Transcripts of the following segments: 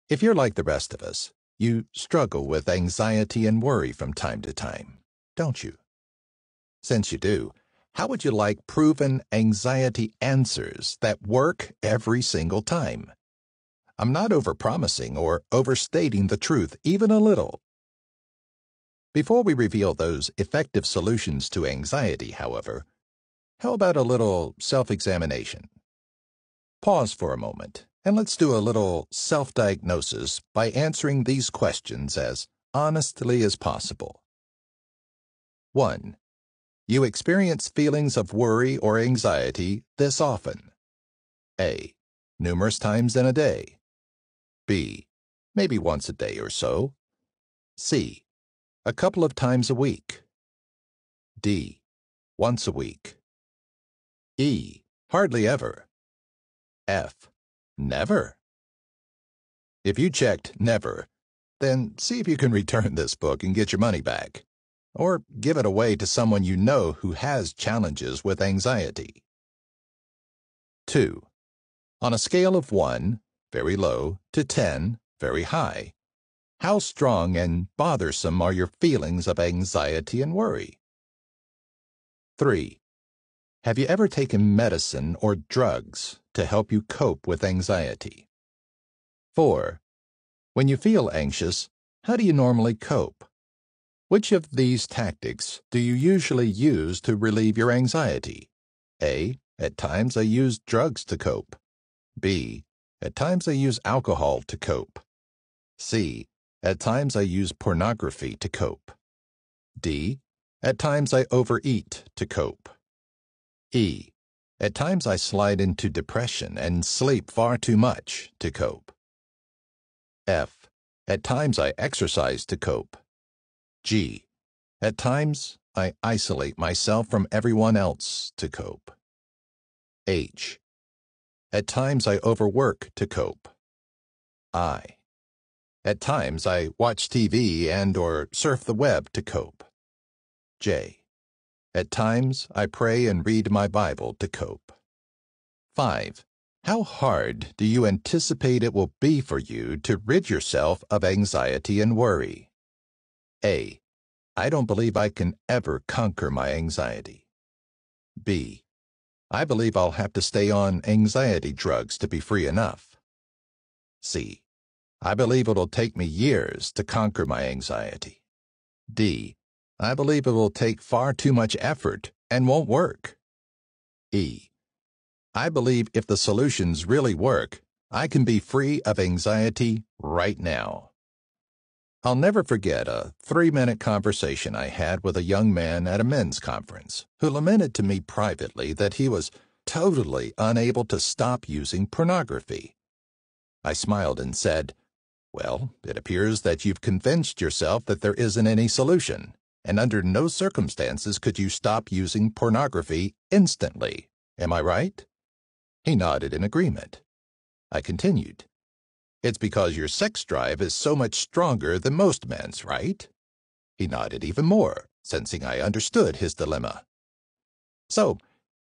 If you're like the rest of us, you struggle with anxiety and worry from time to time, don't you? Since you do, how would you like proven anxiety answers that work every single time? I'm not overpromising or overstating the truth even a little. Before we reveal those effective solutions to anxiety, however, how about a little self-examination? Pause for a moment, and let's do a little self-diagnosis by answering these questions as honestly as possible. 1. You experience feelings of worry or anxiety this often? A. Numerous times in a day. B. Maybe once a day or so. C. A couple of times a week. D. Once a week. E. Hardly ever. F. Never. If you checked never, then see if you can return this book and get your money back, or give it away to someone you know who has challenges with anxiety. 2. On a scale of 1, very low, to 10, very high, how strong and bothersome are your feelings of anxiety and worry? 3. Have you ever taken medicine or drugs to help you cope with anxiety? 4. When you feel anxious, how do you normally cope? Which of these tactics do you usually use to relieve your anxiety? A. At times I use drugs to cope. B. At times I use alcohol to cope. C. At times I use pornography to cope. D. At times I overeat to cope. E. At times I slide into depression and sleep far too much to cope. F. At times I exercise to cope. G. At times I isolate myself from everyone else to cope. H. At times I overwork to cope. I. At times I watch TV and/or surf the web to cope. J. At times I pray and read my Bible to cope. 5. How hard do you anticipate it will be for you to rid yourself of anxiety and worry? A. I don't believe I can ever conquer my anxiety. B. I believe I'll have to stay on anxiety drugs to be free enough. C. I believe it'll take me years to conquer my anxiety. D. I believe it will take far too much effort and won't work. E. I believe if the solutions really work, I can be free of anxiety right now. I'll never forget a 3-minute conversation I had with a young man at a men's conference who lamented to me privately that he was totally unable to stop using pornography. I smiled and said, "Well, it appears that you've convinced yourself that there isn't any solution, and under no circumstances could you stop using pornography instantly. Am I right?" He nodded in agreement. I continued, "It's because your sex drive is so much stronger than most men's, right?" He nodded even more, sensing I understood his dilemma. "So,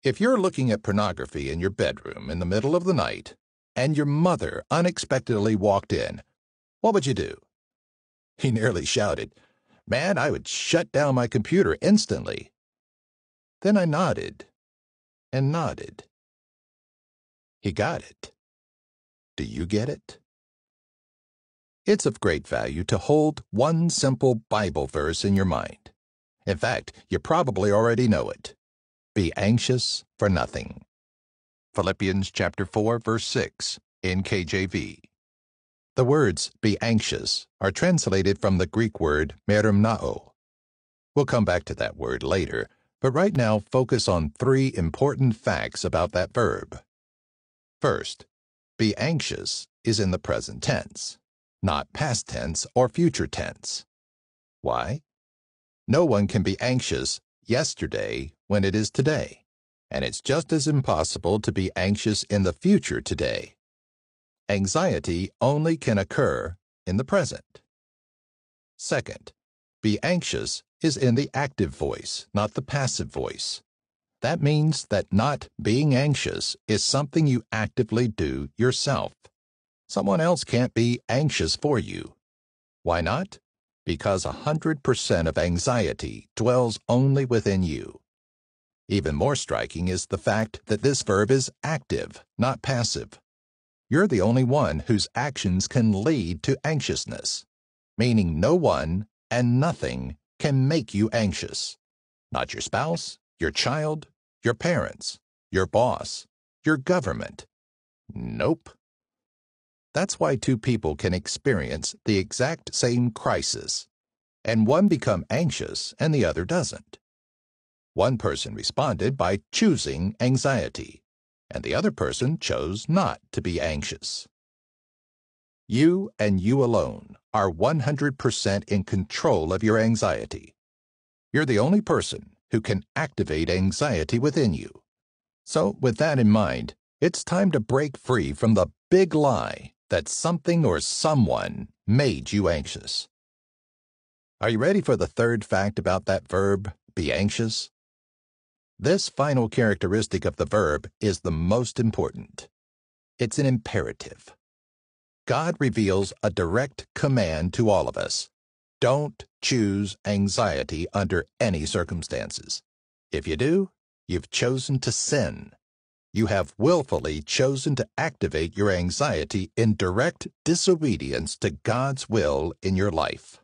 if you're looking at pornography in your bedroom in the middle of the night, and your mother unexpectedly walked in, what would you do?" He nearly shouted, "Man, I would shut down my computer instantly." Then I nodded and nodded. He got it. Do you get it? It's of great value to hold one simple Bible verse in your mind. In fact, you probably already know it. Be anxious for nothing. Philippians chapter 4, verse 6, in KJV. The words "be anxious" are translated from the Greek word merimnao. We'll come back to that word later, but right now focus on 3 important facts about that verb. First, be anxious is in the present tense, not past tense or future tense. Why? No one can be anxious yesterday when it is today, and it's just as impossible to be anxious in the future today. Anxiety only can occur in the present. Second, be anxious is in the active voice, not the passive voice. That means that not being anxious is something you actively do yourself. Someone else can't be anxious for you. Why not? Because 100% of anxiety dwells only within you. Even more striking is the fact that this verb is active, not passive. You're the only one whose actions can lead to anxiousness, meaning no one and nothing can make you anxious. Not your spouse, your child, your parents, your boss, your government. Nope. That's why two people can experience the exact same crisis, and one become anxious and the other doesn't. One person responded by choosing anxiety, and the other person chose not to be anxious. You and you alone are 100% in control of your anxiety. You're the only person who can activate anxiety within you. So, with that in mind, it's time to break free from the big lie that something or someone made you anxious. Are you ready for the third fact about that verb, be anxious? This final characteristic of the verb is the most important. It's an imperative. God reveals a direct command to all of us. Don't choose anxiety under any circumstances. If you do, you've chosen to sin. You have willfully chosen to activate your anxiety in direct disobedience to God's will in your life.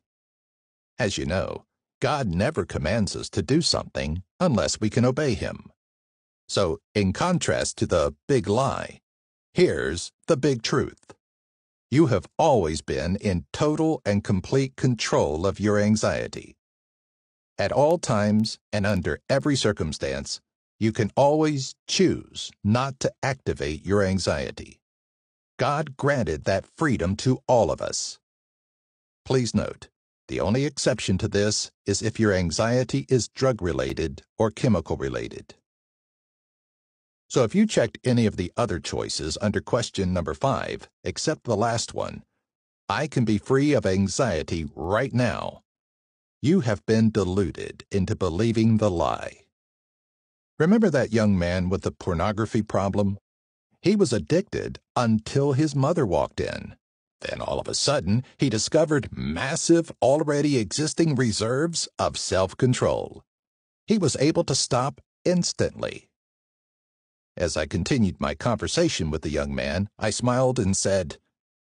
As you know, God never commands us to do something unless we can obey Him. So, in contrast to the big lie, here's the big truth. You have always been in total and complete control of your anxiety. At all times and under every circumstance, you can always choose not to activate your anxiety. God granted that freedom to all of us. Please note, the only exception to this is if your anxiety is drug-related or chemical-related. So if you checked any of the other choices under question number 5, except the last one, I can be free of anxiety right now, you have been deluded into believing the lie. Remember that young man with the pornography problem? He was addicted until his mother walked in. Then all of a sudden, he discovered massive, already existing reserves of self-control. He was able to stop instantly. As I continued my conversation with the young man, I smiled and said,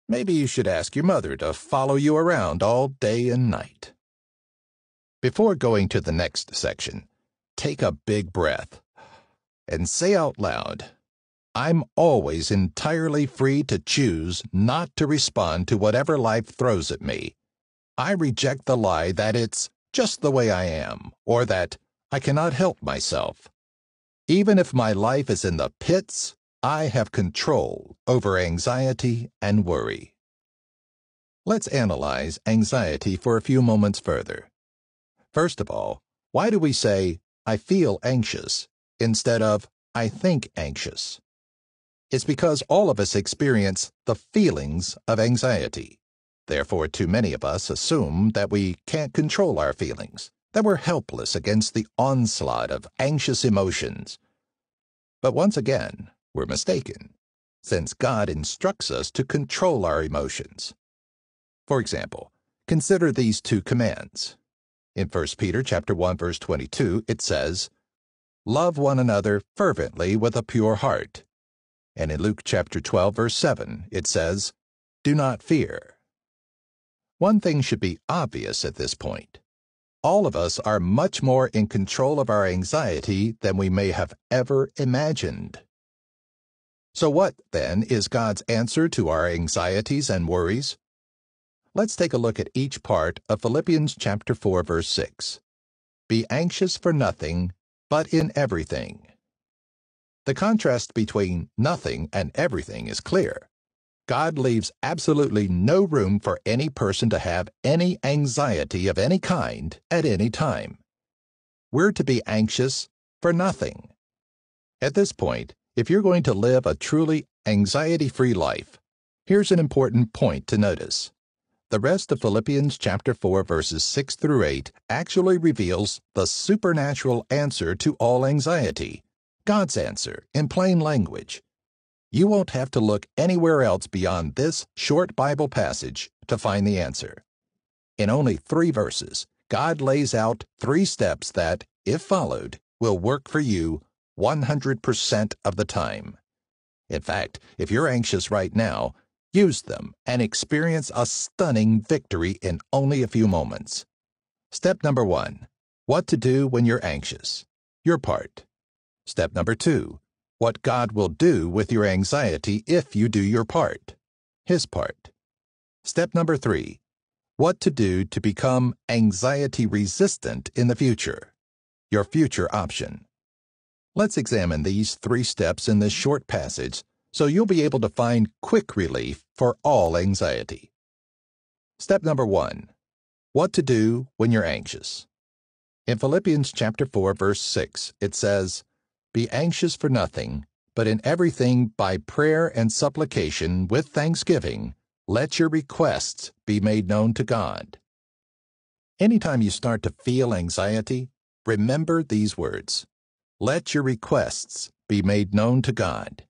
"Maybe you should ask your mother to follow you around all day and night." Before going to the next section, take a big breath and say out loud, I'm always entirely free to choose not to respond to whatever life throws at me. I reject the lie that it's just the way I am, or that I cannot help myself. Even if my life is in the pits, I have control over anxiety and worry. Let's analyze anxiety for a few moments further. First of all, why do we say, I feel anxious, instead of, I think anxious? It's because all of us experience the feelings of anxiety. Therefore, too many of us assume that we can't control our feelings, that we're helpless against the onslaught of anxious emotions. But once again, we're mistaken, since God instructs us to control our emotions. For example, consider these two commands. In 1 Peter chapter 1, verse 22, it says, Love one another fervently with a pure heart. And in Luke chapter 12, verse 7, it says, Do not fear. One thing should be obvious at this point. All of us are much more in control of our anxiety than we may have ever imagined. So what, then, is God's answer to our anxieties and worries? Let's take a look at each part of Philippians chapter 4, verse 6. Be anxious for nothing, but in everything. The contrast between nothing and everything is clear. God leaves absolutely no room for any person to have any anxiety of any kind at any time. We're to be anxious for nothing. At this point, if you're going to live a truly anxiety-free life, here's an important point to notice. The rest of Philippians chapter 4 verses 6 through 8 actually reveals the supernatural answer to all anxiety, God's answer in plain language. You won't have to look anywhere else beyond this short Bible passage to find the answer. In only 3 verses, God lays out 3 steps that, if followed, will work for you 100% of the time. In fact, if you're anxious right now, use them and experience a stunning victory in only a few moments. Step number 1. What to do when you're anxious. Your part. Step number 2. What God will do with your anxiety if you do your part. His part. Step number 3. What to do to become anxiety resistant in the future. Your future option. Let's examine these 3 steps in this short passage so you'll be able to find quick relief for all anxiety. Step number 1. What to do when you're anxious. In Philippians chapter 4, verse 6, it says, "Be anxious for nothing, but in everything by prayer and supplication with thanksgiving, let your requests be made known to God." Anytime you start to feel anxiety, remember these words. Let your requests be made known to God.